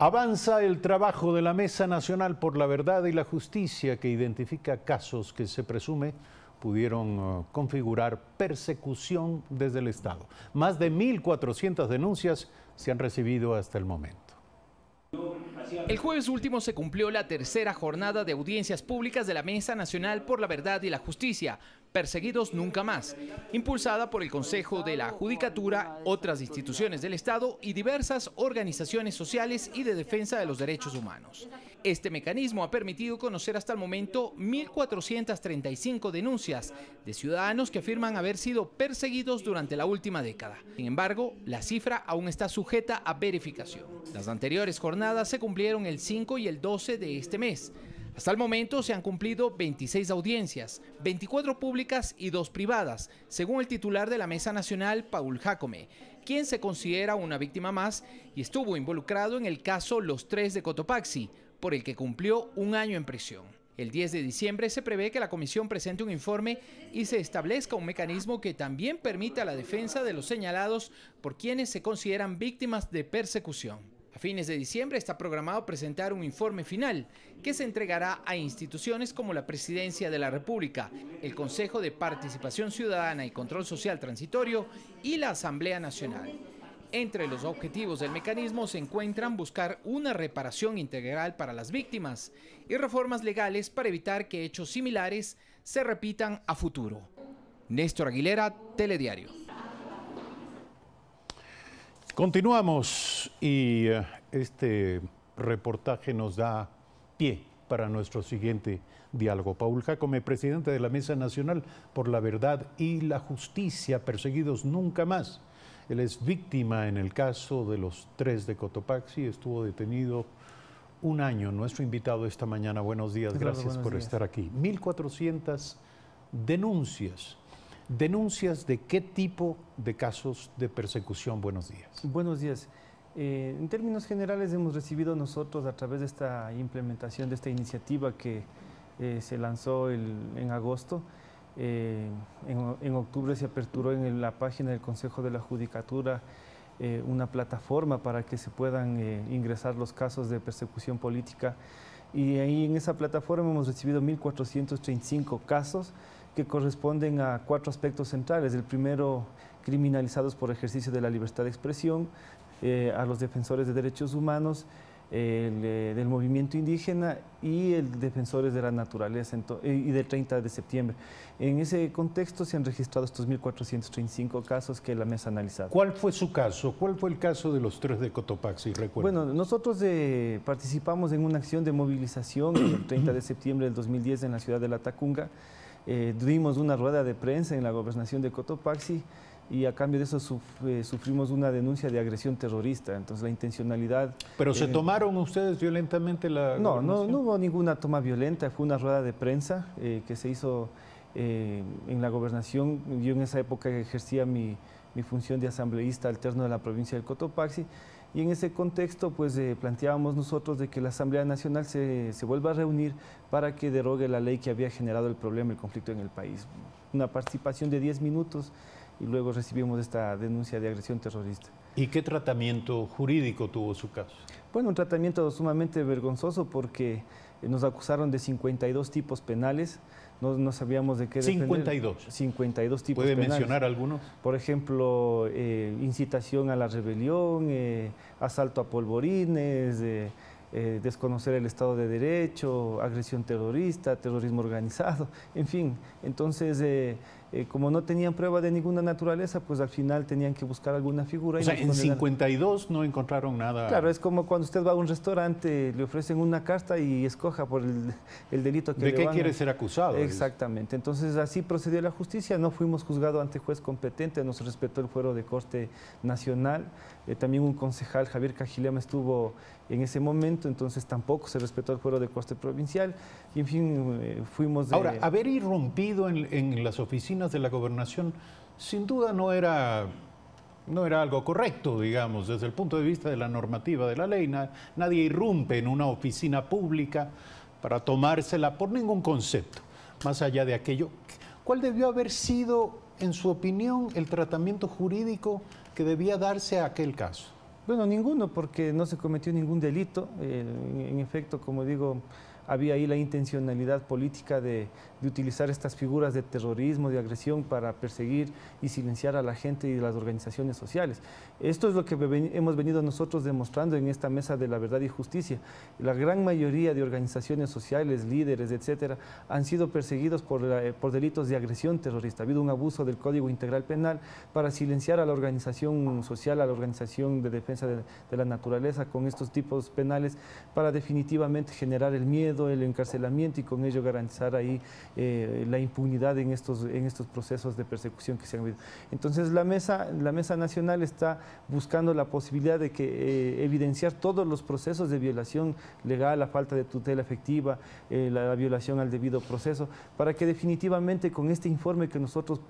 Avanza el trabajo de la Mesa Nacional por la Verdad y la Justicia, que identifica casos que se presume pudieron configurar persecución desde el Estado. Más de 1.400 denuncias se han recibido hasta el momento. El jueves último se cumplió la tercera jornada de audiencias públicas de la Mesa Nacional por la Verdad y la Justicia, Perseguidos Nunca Más, impulsada por el Consejo de la Judicatura, otras instituciones del Estado y diversas organizaciones sociales y de defensa de los derechos humanos. Este mecanismo ha permitido conocer hasta el momento 1.435 denuncias de ciudadanos que afirman haber sido perseguidos durante la última década. Sin embargo, la cifra aún está sujeta a verificación. Las anteriores jornadas se cumplieron el 5 y el 12 de este mes. Hasta el momento se han cumplido 26 audiencias, 24 públicas y 2 privadas, según el titular de la Mesa Nacional, Paul Jacome, quien se considera una víctima más y estuvo involucrado en el caso Los Tres de Cotopaxi, por el que cumplió 1 año en prisión. El 10 de diciembre se prevé que la comisión presente un informe y se establezca un mecanismo que también permita la defensa de los señalados por quienes se consideran víctimas de persecución. A fines de diciembre está programado presentar un informe final que se entregará a instituciones como la Presidencia de la República, el Consejo de Participación Ciudadana y Control Social Transitorio y la Asamblea Nacional. Entre los objetivos del mecanismo se encuentran buscar una reparación integral para las víctimas y reformas legales para evitar que hechos similares se repitan a futuro. Néstor Aguilera, Telediario. Continuamos y este reportaje nos da pie para nuestro siguiente diálogo. Paul Jacome, presidente de la Mesa Nacional por la Verdad y la Justicia, Perseguidos Nunca Más. Él es víctima en el caso de Los Tres de Cotopaxi, estuvo detenido 1 año. Nuestro invitado esta mañana, buenos días, gracias por estar aquí. 1.400 denuncias. ¿Denuncias de qué tipo de casos de persecución? Buenos días. Buenos días. En términos generales hemos recibido nosotros a través de esta implementación de esta iniciativa que se lanzó en agosto. En octubre se aperturó en la página del Consejo de la Judicatura una plataforma para que se puedan ingresar los casos de persecución política. Y ahí en esa plataforma hemos recibido 1.435 casos que corresponden a 4 aspectos centrales. El primero, criminalizados por ejercicio de la libertad de expresión, a los defensores de derechos humanos, del movimiento indígena y el defensores de la naturaleza y del 30 de septiembre. En ese contexto se han registrado estos 1.435 casos que la mesa ha analizado. ¿Cuál fue su caso? ¿Cuál fue el caso de Los Tres de Cotopaxi? Bueno, nosotros participamos en una acción de movilización el 30 de septiembre del 2010 en la ciudad de La Tacunga. Tuvimos una rueda de prensa en la gobernación de Cotopaxi y a cambio de eso sufrimos una denuncia de agresión terrorista. Entonces la intencionalidad... ¿Pero se tomaron ustedes violentamente la gobernación? No hubo ninguna toma violenta, fue una rueda de prensa que se hizo en la gobernación. Yo en esa época ejercía mi función de asambleísta alterno de la provincia del Cotopaxi. Y en ese contexto, pues planteábamos nosotros de que la Asamblea Nacional se vuelva a reunir para que derogue la ley que había generado el problema, el conflicto en el país. Una participación de 10 minutos y luego recibimos esta denuncia de agresión terrorista. ¿Y qué tratamiento jurídico tuvo su caso? Bueno, un tratamiento sumamente vergonzoso porque nos acusaron de 52 tipos penales. No sabíamos de qué defender. 52 tipos penales. ¿Puede penales. mencionar algunos? Por ejemplo, incitación a la rebelión, asalto a polvorines, desconocer el Estado de Derecho, agresión terrorista, terrorismo organizado, en fin. Entonces, como no tenían prueba de ninguna naturaleza, pues al final tenían que buscar alguna figura. O sea, en 52 no encontraron nada. Claro, es como cuando usted va a un restaurante, le ofrecen una carta y escoja por el delito que le van a... ¿De qué quiere ser acusado? Exactamente. Entonces, así procedió la justicia. No fuimos juzgados ante juez competente, nos respetó el fuero de corte nacional. También un concejal, Javier Cajilema, estuvo en ese momento, entonces tampoco se respetó el fuero de corte provincial. Y en fin, fuimos... Ahora, haber irrumpido en las oficinas de la gobernación, sin duda no era algo correcto, digamos, desde el punto de vista de la normativa de la ley. Nadie irrumpe en una oficina pública para tomársela por ningún concepto. Más allá de aquello, ¿cuál debió haber sido, en su opinión, el tratamiento jurídico que debía darse a aquel caso? Bueno, ninguno, porque no se cometió ningún delito. En efecto, como digo, había ahí la intencionalidad política de utilizar estas figuras de terrorismo, de agresión para perseguir y silenciar a la gente y las organizaciones sociales. Esto es lo que hemos venido nosotros demostrando en esta mesa de la verdad y justicia. La gran mayoría de organizaciones sociales, líderes, etcétera, han sido perseguidos por delitos de agresión terrorista. Ha habido un abuso del Código Integral Penal para silenciar a la organización social, a la organización de defensa de la naturaleza con estos tipos penales para definitivamente generar el miedo, el encarcelamiento y con ello garantizar ahí la impunidad en estos procesos de persecución que se han habido. Entonces la mesa nacional está buscando la posibilidad de evidenciar todos los procesos de violación legal, la falta de tutela efectiva, la violación al debido proceso, para que definitivamente con este informe que nosotros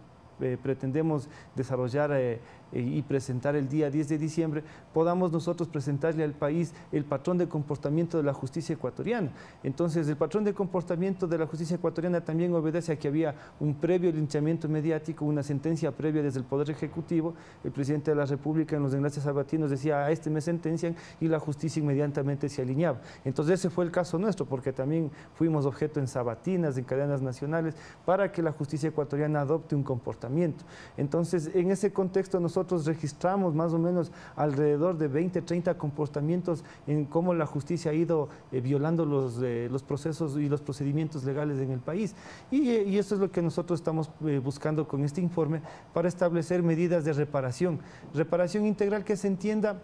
pretendemos desarrollar y presentar el día 10 de diciembre, podamos nosotros presentarle al país el patrón de comportamiento de la justicia ecuatoriana. Entonces, el patrón de comportamiento de la justicia ecuatoriana también obedece a que había un previo linchamiento mediático, una sentencia previa desde el Poder Ejecutivo. El presidente de la República en los enlaces sabatinos decía: a este me sentencian, y la justicia inmediatamente se alineaba. Entonces, ese fue el caso nuestro, porque también fuimos objeto en sabatinas, en cadenas nacionales, para que la justicia ecuatoriana adopte un comportamiento. Entonces, en ese contexto nosotros registramos más o menos alrededor de 20, 30 comportamientos en cómo la justicia ha ido violando los procesos y los procedimientos legales en el país. Y eso es lo que nosotros estamos buscando con este informe, para establecer medidas de reparación integral que se entienda.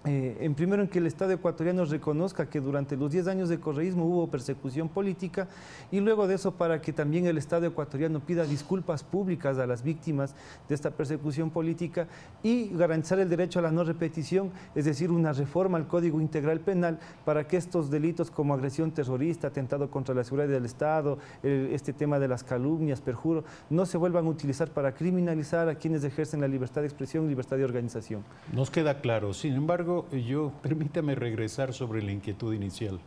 Primero, en que el Estado ecuatoriano reconozca que durante los 10 años de correísmo hubo persecución política, y luego de eso para que también el Estado ecuatoriano pida disculpas públicas a las víctimas de esta persecución política y garantizar el derecho a la no repetición, es decir, una reforma al Código Integral Penal para que estos delitos como agresión terrorista, atentado contra la seguridad del Estado, este tema de las calumnias, perjuro, no se vuelvan a utilizar para criminalizar a quienes ejercen la libertad de expresión y libertad de organización. Nos queda claro. Sin embargo, permítame regresar sobre la inquietud inicial.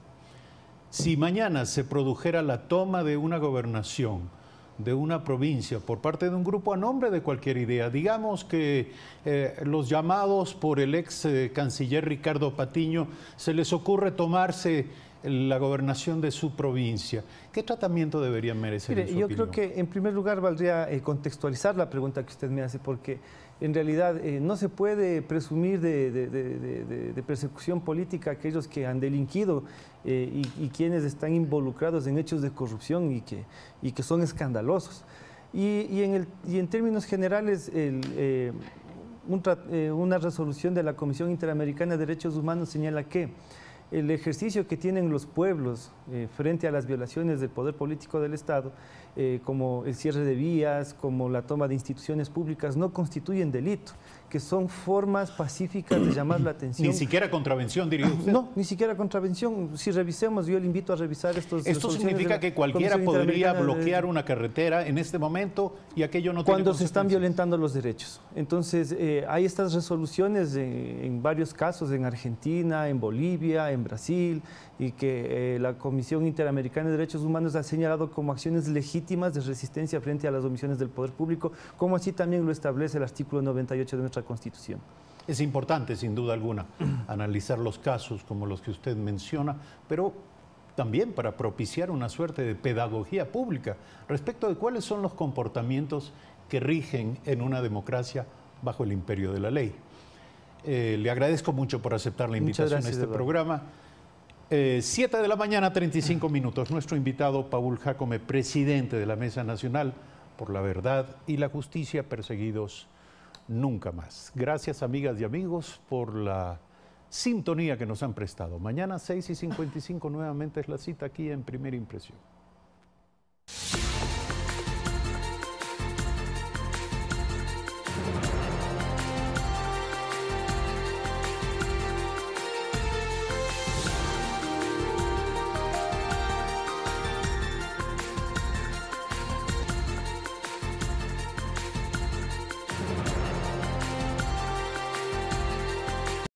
Si mañana se produjera la toma de una gobernación, de una provincia, por parte de un grupo a nombre de cualquier idea, digamos que los llamados por el ex canciller Ricardo Patiño, se les ocurre tomarse la gobernación de su provincia, ¿qué tratamiento deberían merecer? Mire, yo creo que en primer lugar valdría contextualizar la pregunta que usted me hace, porque en realidad no se puede presumir de persecución política a aquellos que han delinquido y quienes están involucrados en hechos de corrupción y que son escandalosos. Y en términos generales, una resolución de la Comisión Interamericana de Derechos Humanos señala que el ejercicio que tienen los pueblos frente a las violaciones del poder político del Estado, como el cierre de vías, como la toma de instituciones públicas, no constituyen delito, que son formas pacíficas de llamar la atención. Ni siquiera contravención, diría usted. No, ni siquiera contravención. Si revisemos, yo le invito a revisar estos... Esto significa que cualquiera podría bloquear una carretera en este momento y aquello no tiene consecuencias. Cuando se están violentando los derechos. Entonces, hay estas resoluciones en varios casos, en Argentina, en Bolivia, en Brasil, y que la Comisión Interamericana de Derechos Humanos ha señalado como acciones legítimas de resistencia frente a las omisiones del poder público, como así también lo establece el artículo 98 de nuestra Constitución. Es importante, sin duda alguna, analizar los casos como los que usted menciona, pero también para propiciar una suerte de pedagogía pública respecto de cuáles son los comportamientos que rigen en una democracia bajo el imperio de la ley. Le agradezco mucho por aceptar la invitación a este programa. 7 de la mañana, 35 minutos. Nuestro invitado, Paul Jácome, presidente de la Mesa Nacional por la Verdad y la Justicia, perseguidos nunca más. Gracias, amigas y amigos, por la sintonía que nos han prestado. Mañana 6:55 nuevamente es la cita aquí en Primera Impresión.